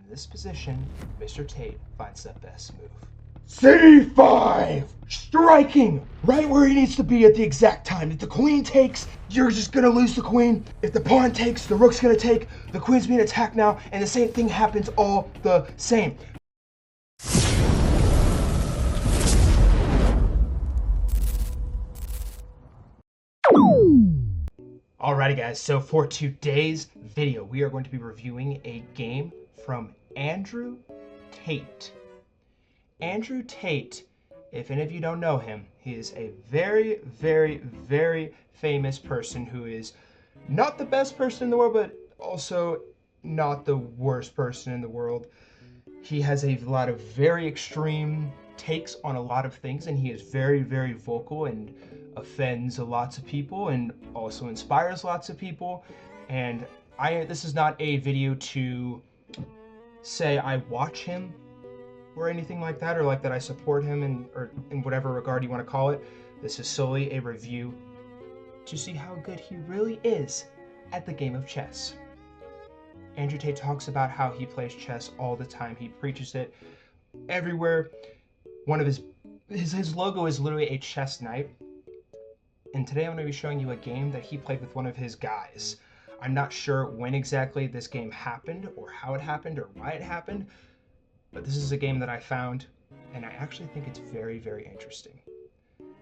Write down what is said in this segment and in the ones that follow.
this position, Mr. Tate finds the best move. C5! Striking! Right where he needs to be at the exact time. If the queen takes, you're just gonna lose the queen. If the pawn takes, the rook's gonna take. The queen's being attacked now, and the same thing happens all the same. Alrighty guys, so for today's video, we are going to be reviewing a game from Andrew Tate. Andrew Tate, if any of you don't know him, he is a very, very, very famous person who is not the best person in the world, but also not the worst person in the world. He has a lot of very extreme takes on a lot of things, and he is very, very vocal and offends lots of people and also inspires lots of people. And this is not a video to say I watch him or anything like that, or like that I support him in whatever regard you want to call it. This is solely a review to see how good he really is at the game of chess. Andrew Tate talks about how he plays chess all the time. He preaches it everywhere. One of his logo is literally a chess knight. And today I'm going to be showing you a game that he played with one of his guys. I'm not sure when exactly this game happened or how it happened or why it happened, but this is a game that I found, and I actually think it's very, very interesting.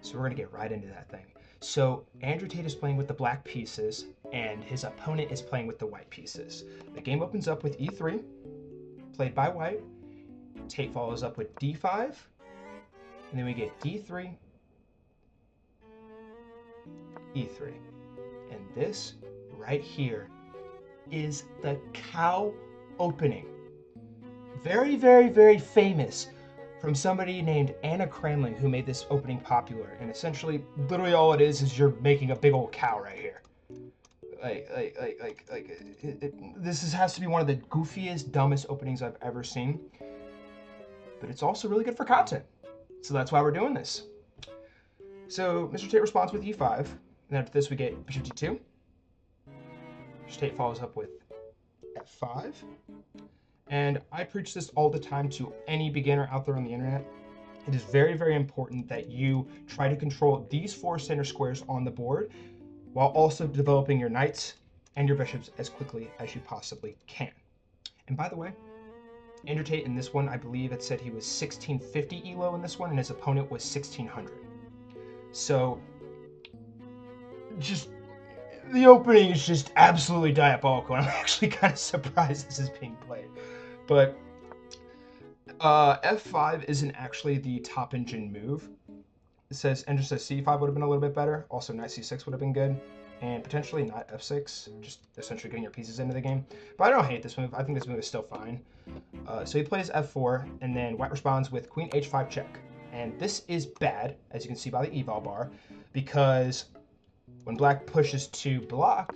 So we're going to get right into that thing. So Andrew Tate is playing with the black pieces, and his opponent is playing with the white pieces. The game opens up with e3, played by white. Tate follows up with d5, and then we get d3, e3. And this right here is the cow opening. Very, very, very famous from somebody named Anna Cranling, who made this opening popular. And essentially, literally all it is you're making a big old cow right here. This has to be one of the goofiest, dumbest openings I've ever seen. But it's also really good for content. So that's why we're doing this. So Mr. Tate responds with e5. And then after this, we get bishop d2. Mr. Tate follows up with f5. And I preach this all the time to any beginner out there on the internet. It is very, very important that you try to control these four center squares on the board while also developing your knights and your bishops as quickly as you possibly can. And by the way, Andrew Tate in this one, I believe it said he was 1650 elo in this one, and his opponent was 1600. So just the opening is just absolutely diabolical. I'm actually kind of surprised this is being played. But f5 isn't actually the top engine move. It says Andrew says c5 would have been a little bit better. Also knight c6 would have been good. And potentially not f6, just essentially getting your pieces into the game. But I don't hate this move. I think this move is still fine. So he plays f4, and then white responds with queen h5 check. And this is bad, as you can see by the eval bar, because when black pushes to block,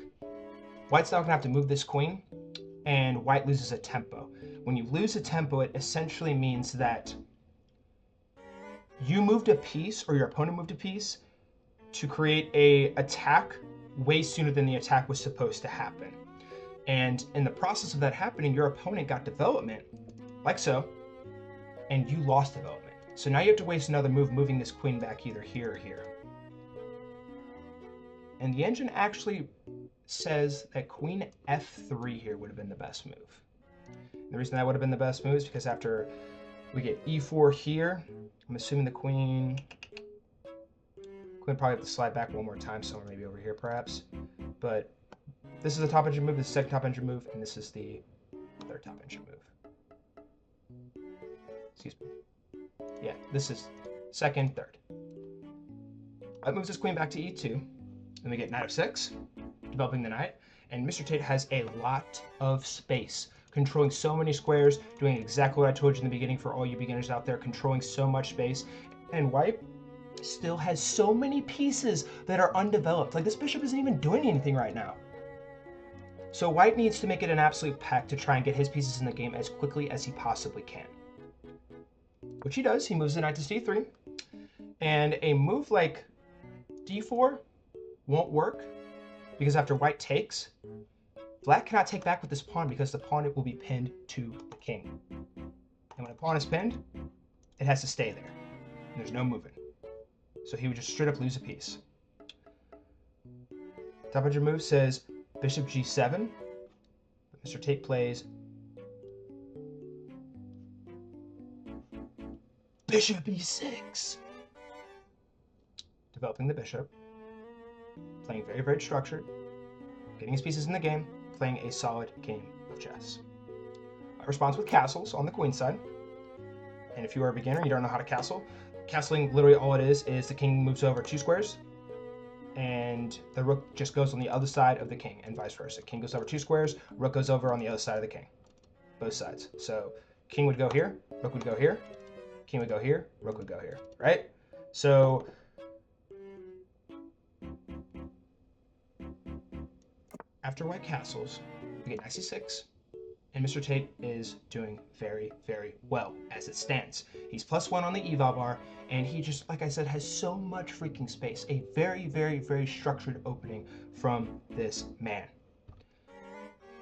white's now going to have to move this queen, and white loses a tempo. When you lose a tempo, it essentially means that you moved a piece, or your opponent moved a piece, to create a attack way sooner than the attack was supposed to happen. And in the process of that happening, your opponent got development, like so, and you lost development. So now you have to waste another move moving this queen back either here or here. And the engine actually says that queen f3 here would have been the best move. And the reason that would have been the best move is because after we get e4 here, I'm assuming the queen probably have to slide back one more time, somewhere maybe over here perhaps. But this is the top engine move, this is the second top engine move, and this is the third top engine move. Excuse me. Yeah, this is second, third. That moves this queen back to e2. Then we get knight f6, developing the knight. And Mr. Tate has a lot of space, controlling so many squares, doing exactly what I told you in the beginning for all you beginners out there, controlling so much space. And white still has so many pieces that are undeveloped. Like, this bishop isn't even doing anything right now. So white needs to make it an absolute pact to try and get his pieces in the game as quickly as he possibly can. Which he does. He moves the knight to c3. And a move like d4 won't work, because after white takes, Black cannot take back with this pawn because the pawn will be pinned to the king. And when a pawn is pinned, it has to stay there. And there's no moving. So he would just straight up lose a piece. Top of your move says bishop g7. But Mr. Tate plays bishop e6. Developing the bishop. Playing very, very structured. Getting his pieces in the game. Playing a solid game of chess. I respond with castles on the queen side. And if you are a beginner, you don't know how to castle. Castling, literally all it is the king moves over 2 squares. And the rook just goes on the other side of the king, and vice versa. King goes over 2 squares, rook goes over on the other side of the king. Both sides. So king would go here, rook would go here, king would go here, rook would go here, right? So after white castles, we get knight c6, and Mr. Tate is doing very, very well as it stands. He's +1 on the eval bar, and he just, like I said, has so much freaking space. A very, very, very structured opening from this man.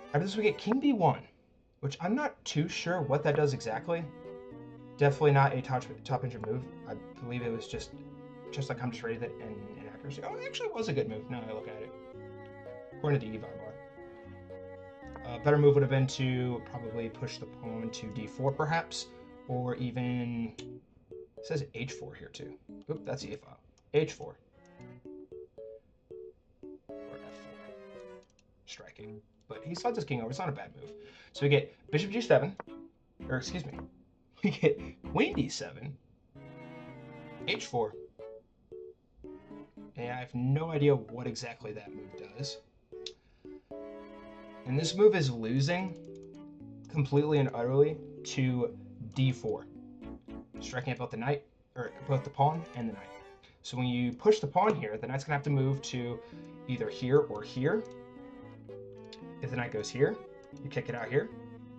After this, we get king b1, which I'm not too sure what that does exactly. Definitely not a top injured move. I believe it was just like I'm just rated it in inaccuracy. Oh, it actually was a good move now that I look at it. According to the eval bar. A better move would have been to probably push the pawn to d4 perhaps, or even, it says h4 here too. Oop, that's the a file. h4. Or f4. Striking. But he slides his king over, it's not a bad move. So we get bishop g7, or excuse me, we get queen d7, h4, and I have no idea what exactly that move does. And this move is losing completely and utterly to d4, striking at both the knight, or both the pawn and the knight. So when you push the pawn here, the knight's gonna have to move to either here or here. If the knight goes here, you kick it out here.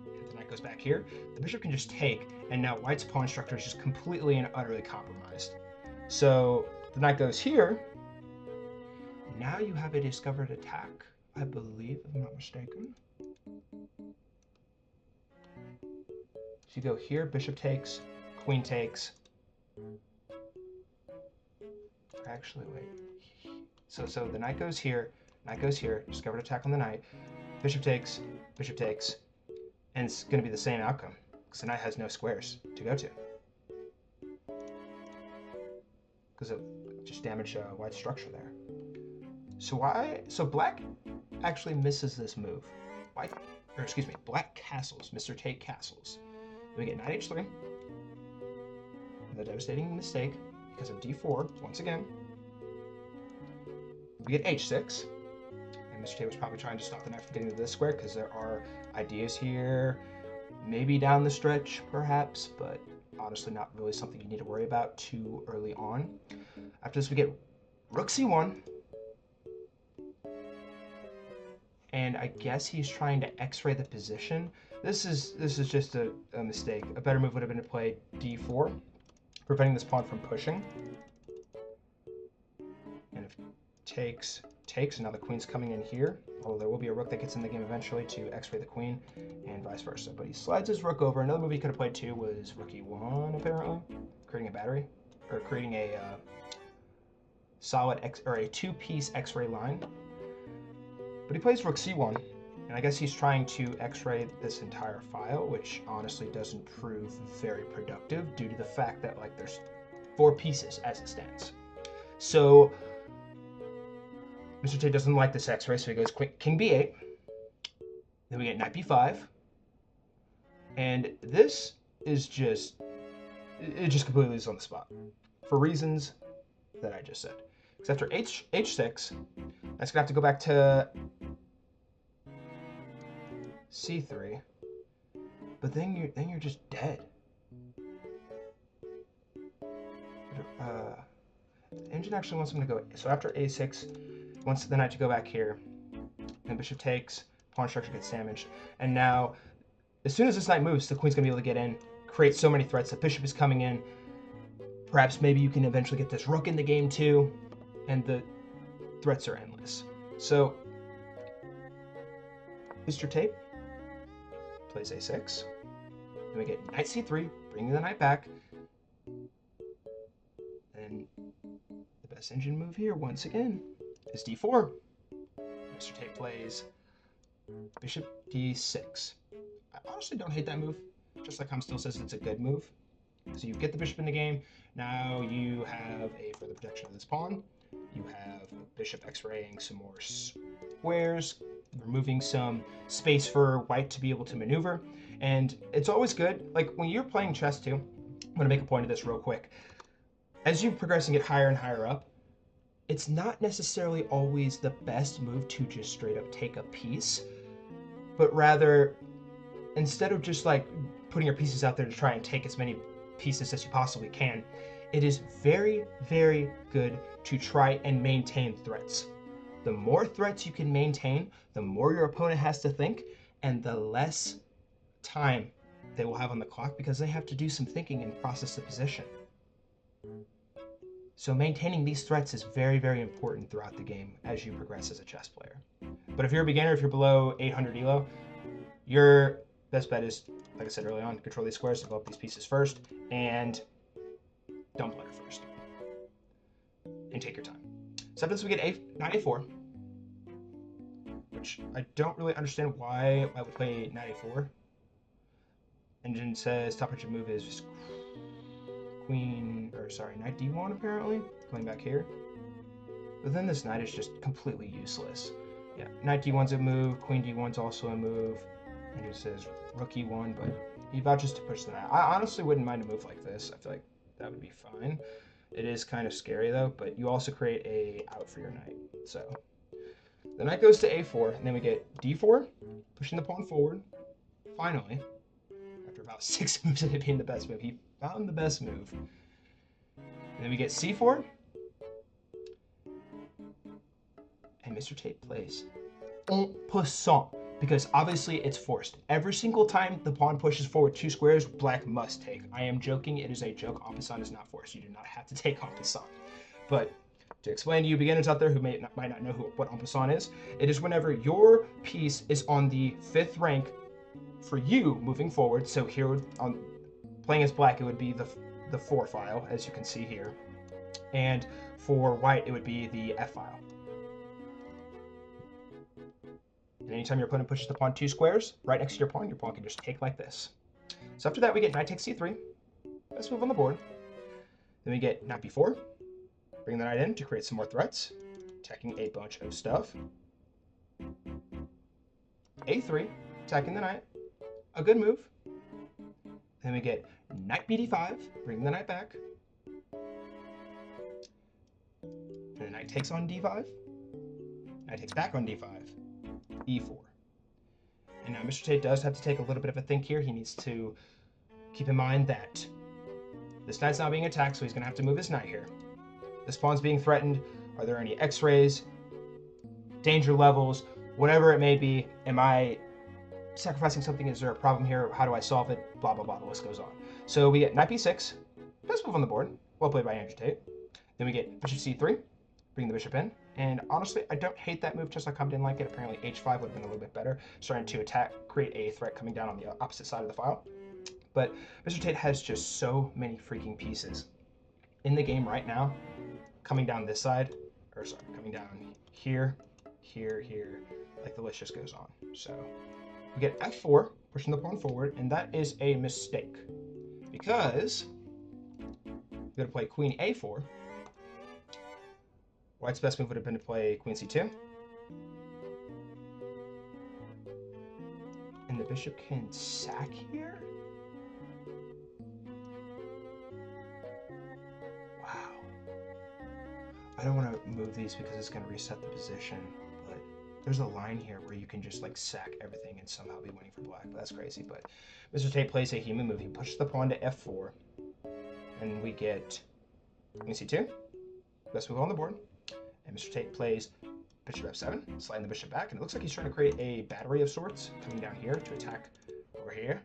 If the knight goes back here, the bishop can just take, and now white's pawn structure is just completely and utterly compromised. So the knight goes here. Now you have a discovered attack, I believe, if I'm not mistaken. So you go here, bishop takes, queen takes. Actually, wait. So the knight goes here, discovered attack on the knight, bishop takes, and it's going to be the same outcome, because the knight has no squares to go to. Because it just damaged white's structure there. So black actually misses this move. Black castles, Mr. Tate castles. We get knight h3, the devastating mistake because of d4, once again. We get h6, and Mr. Tate was probably trying to stop the knight from getting to this square because there are ideas here, maybe down the stretch perhaps, but honestly not really something you need to worry about too early on. After this we get rook c1, and I guess he's trying to x-ray the position. This is just a mistake. A better move would have been to play d4, preventing this pawn from pushing. And if takes, and now the queen's coming in here, although there will be a rook that gets in the game eventually to x-ray the queen, and vice versa. But he slides his rook over. Another move he could have played too was rook e1, apparently, creating a battery, or creating a solid a two-piece x-ray line. But he plays rook c1, and I guess he's trying to x-ray this entire file, which honestly doesn't prove very productive due to the fact that there's 4 pieces as it stands. So Mr. Tate doesn't like this x-ray, so he goes king b8. Then we get knight b5. And this is just completely loses on the spot for reasons that I just said. Because after h6, that's gonna have to go back to c3, but then you're just dead. The engine actually wants him to go. So after a6, wants the knight to go back here, and bishop takes, pawn structure gets damaged, and now as soon as this knight moves, the queen's gonna be able to get in, create so many threats. The bishop is coming in. Perhaps maybe you can eventually get this rook in the game too, and the threats are endless. So Mr. Tate plays a6. Then we get knight c3, bringing the knight back. And the best engine move here, once again, is d4. Mr. Tate plays bishop d6. I honestly don't hate that move. Just like Ham still says it's a good move. So you get the bishop in the game. Now you have a further protection of this pawn. You have bishop x-raying some more squares, removing some space for white to be able to maneuver. And it's always good, like when you're playing chess too, I'm going to make a point of this real quick. As you progress and get higher and higher up, it's not necessarily always the best move to just straight up take a piece, but rather, instead of just like putting your pieces out there to try and take as many pieces as you possibly can, it is very, very good to try and maintain threats. The more threats you can maintain, the more your opponent has to think, and the less time they will have on the clock because they have to do some thinking and process the position. So maintaining these threats is very, very important throughout the game as you progress as a chess player. But if you're a beginner, if you're below 800 elo, your best bet is, like I said early on, control these squares, develop these pieces first, and don't blunder first. And take your time. So after this we get knight a4, which I don't really understand why I would play knight a4. Engine says top picture move is just knight d1 apparently, coming back here. But then this knight is just completely useless. Yeah, knight d1's a move, queen d1's also a move, and it says rook e1, but he vouches to push the knight. I honestly wouldn't mind a move like this. I feel like that would be fine. It is kind of scary though, but you also create a out for your knight. So the knight goes to a4, and then we get d4, pushing the pawn forward. Finally, after about 6 moves of it being the best move, he found the best move. And then we get c4, and Mr. Tate plays en passant, because obviously it's forced. Every single time the pawn pushes forward 2 squares, black must take. I am joking, it is a joke. En passant is not forced. You do not have to take en passant. But to explain to you beginners out there who might not know what en passant is, it is whenever your piece is on the 5th rank for you moving forward. So here on playing as black, it would be the 4 file, as you can see here. And for white, it would be the F file. And anytime your opponent pushes the pawn 2 squares right next to your pawn can just take like this. So after that, we get knight takes c3, best move on the board. Then we get knight b4, bring the knight in to create some more threats, attacking a bunch of stuff. a3, attacking the knight, a good move. Then we get knight bd5, bringing the knight back. And the knight takes on d5. Knight takes back on d5. e4. And now Mr. Tate does have to take a little bit of a think here. He needs to keep in mind that this knight's not being attacked, so he's going to have to move his knight here. This pawn's being threatened. Are there any x-rays, danger levels, whatever it may be? Am I sacrificing something? Is there a problem here? How do I solve it? Blah, blah, blah. The list goes on. So we get knight b6. Best move on the board. Well played by Andrew Tate. Then we get bishop c3. Bring the bishop in. And honestly, I don't hate that move, just like I didn't like it. Apparently h5 would have been a little bit better. Starting to attack, create a threat coming down on the opposite side of the file. But Mr. Tate has just so many freaking pieces in the game right now, coming down this side, or sorry, coming down here, here, here, like the list just goes on. So we get f4, pushing the pawn forward, and that is a mistake, because we're going to play queen a4. White's best move would have been to play queen c2. And the bishop can sack here? Wow. I don't want to move these because it's going to reset the position, but there's a line here where you can just like sack everything and somehow be winning for black. But that's crazy. But Mr. Tate plays a human move. He pushes the pawn to f4, and we get queen c2. Best move on the board. And Mr. Tate plays bishop f7, sliding the bishop back, and it looks like he's trying to create a battery of sorts coming down here to attack over here.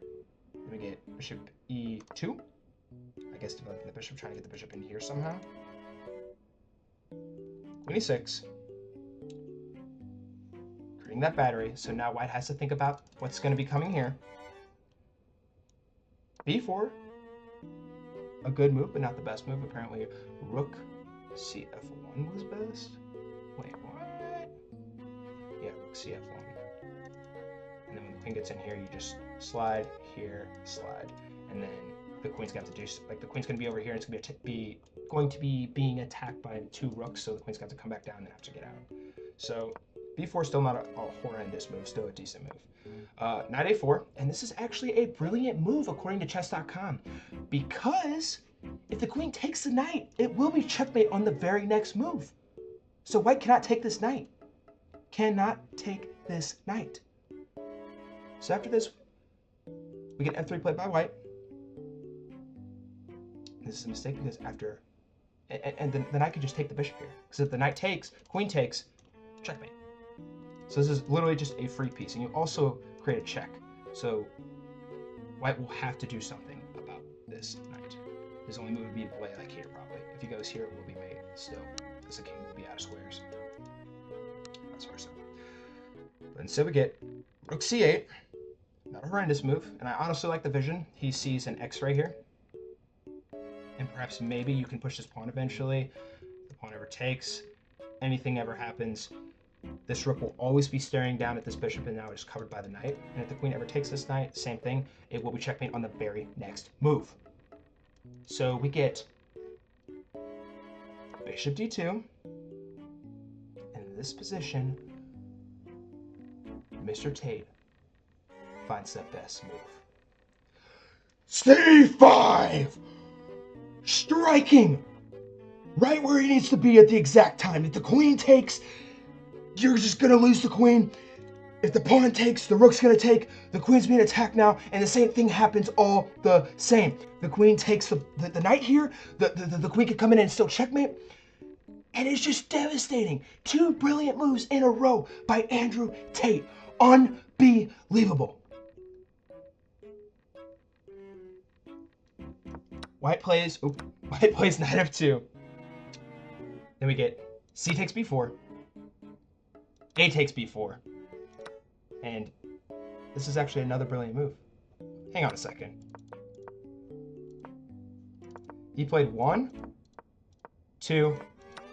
Then we get bishop e2. I guess developing the bishop, trying to get the bishop in here somehow. Queen e6. resetting that battery. So now white has to think about what's going to be coming here. b4, a good move, but not the best move. Apparently, rook cf1 was best. Wait, what? Yeah, rook cf1. And then when the queen gets in here, you just slide here, slide, and then the queen's gonna have to do, like, the queen's gonna be over here, and it's going to be being attacked by 2 rooks, so the queen's got to come back down and have to get out. So b4 is still not a horrendous move, still a decent move. Knight a4, and this is actually a brilliant move according to chess.com, because if the queen takes the knight, it will be checkmate on the very next move. So white cannot take this knight. Cannot take this knight. So after this, we get f3 played by white. This is a mistake because after, and then the knight could just take the bishop here. Because if the knight takes, queen takes, checkmate. So this is literally just a free piece, and you also create a check. So white will have to do something about this knight. His only move would be to play like here, probably. If he goes here, it will be mate still, because the king will be out of squares. Vice versa. But instead we get rook c8. Not a horrendous move, and I honestly like the vision. He sees an X right here, and perhaps maybe you can push this pawn eventually. The pawn ever takes, anything ever happens, this rook will always be staring down at this bishop, and now it's covered by the knight. And if the queen ever takes this knight, same thing, it will be checkmate on the very next move. So we get bishop d2, and in this position, Mr. Tate finds the best move. c5! Striking! Right where he needs to be at the exact time. If the queen takes, you're just gonna lose the queen. If the pawn takes, the rook's gonna take, the queen's being attacked now, and the same thing happens all the same. The queen takes the knight here, the queen could come in and still checkmate, and it's just devastating. 2 brilliant moves in a row by Andrew Tate. Unbelievable. White plays knight f2. Then we get c takes b4, a takes b4, and this is actually another brilliant move. Hang on a second. He played 1, 2,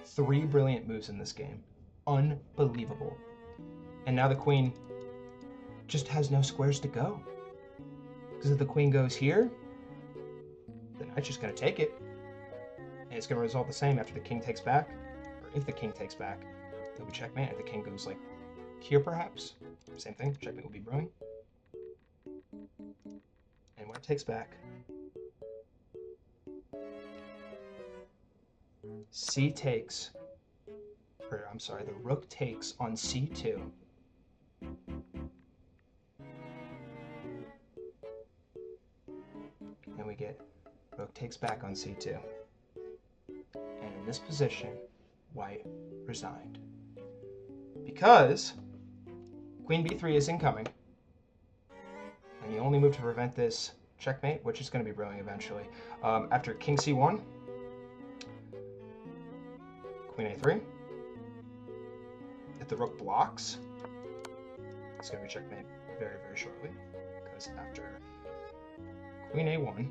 3 brilliant moves in this game. Unbelievable. And now the queen just has no squares to go. Because if the queen goes here, the knight's just going to take it. And it's going to result the same after the king takes back. Or if the king takes back, it'll be checkmate. If the king goes like here perhaps, same thing, checkmate will be brewing. And when it takes back, c takes, or I'm sorry, the rook takes on c2. And we get rook takes back on c2. And in this position, white resigned. Because queen b3 is incoming. And the only move to prevent this checkmate, which is going to be brewing eventually, after king c1, queen a3. If the rook blocks, it's going to be checkmate very, very shortly. Because after queen a1,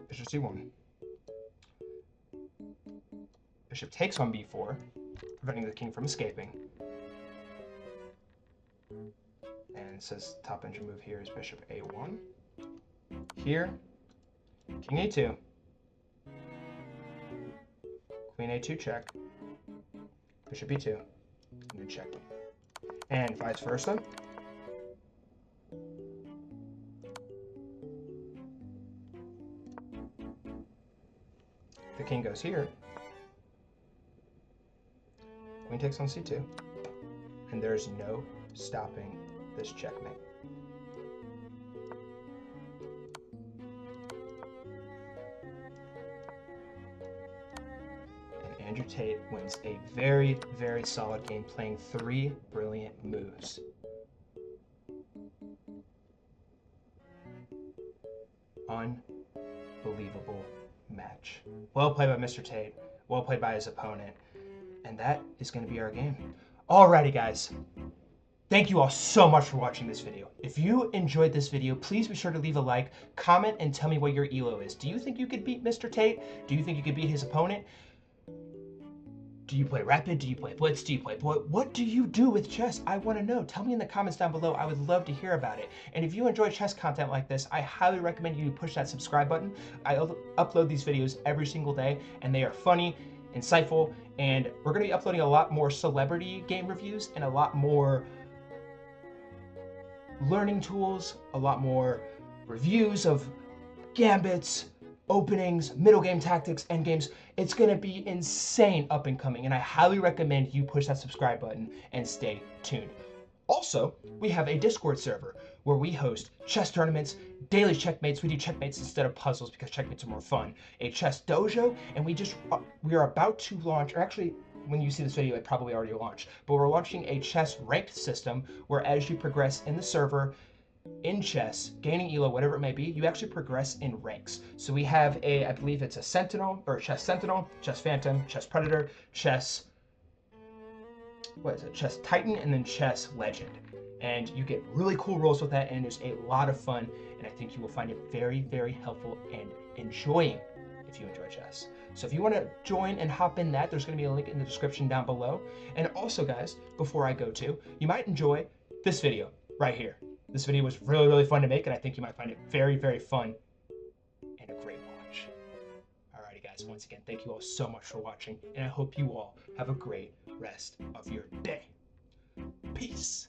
bishop c1, bishop takes on b4, preventing the king from escaping. And it says top engine move here is bishop a1. Here, king a2, queen a2 check, bishop b2, and then checkmate. And vice versa. The king goes here, queen takes on c2, and there's no stopping this checkmate. And Andrew Tate wins a very, very solid game, playing 3 brilliant moves. Unbelievable match. Well played by Mr. Tate, well played by his opponent, and that is going to be our game. Alrighty, guys. Thank you all so much for watching this video. If you enjoyed this video, please be sure to leave a like, comment, and tell me what your elo is. Do you think you could beat Mr. Tate? Do you think you could beat his opponent? Do you play rapid? Do you play blitz? Do you play what do you do with chess? I want to know. Tell me in the comments down below. I would love to hear about it. And if you enjoy chess content like this, I highly recommend you push that subscribe button. I upload these videos every single day, and they are funny, insightful, and we're going to be uploading a lot more celebrity game reviews and a lot more learning tools, a lot more reviews of gambits, openings, middle game tactics, end games. It's gonna be insane up and coming, and I highly recommend you push that subscribe button and stay tuned. Also, we have a Discord server where we host chess tournaments, daily checkmates. We do checkmates instead of puzzles because checkmates are more fun. A chess dojo, and we are about to launch, or actually, when you see this video, it probably already launched, but we're launching a chess ranked system where as you progress in the server, in chess, gaining elo, whatever it may be, you actually progress in ranks. So we have I believe it's a Sentinel, or Chess Sentinel, Chess Phantom, Chess Predator, Chess Titan, and then Chess Legend. And you get really cool rolls with that, and it's a lot of fun, and I think you will find it very, very helpful and enjoying if you enjoy chess. So if you want to join and hop in that, there's going to be a link in the description down below. And also, guys, before I go to, you might enjoy this video right here. This video was really, really fun to make, and I think you might find it very, very fun and a great watch. Alrighty, guys, once again, thank you all so much for watching, and I hope you all have a great rest of your day. Peace.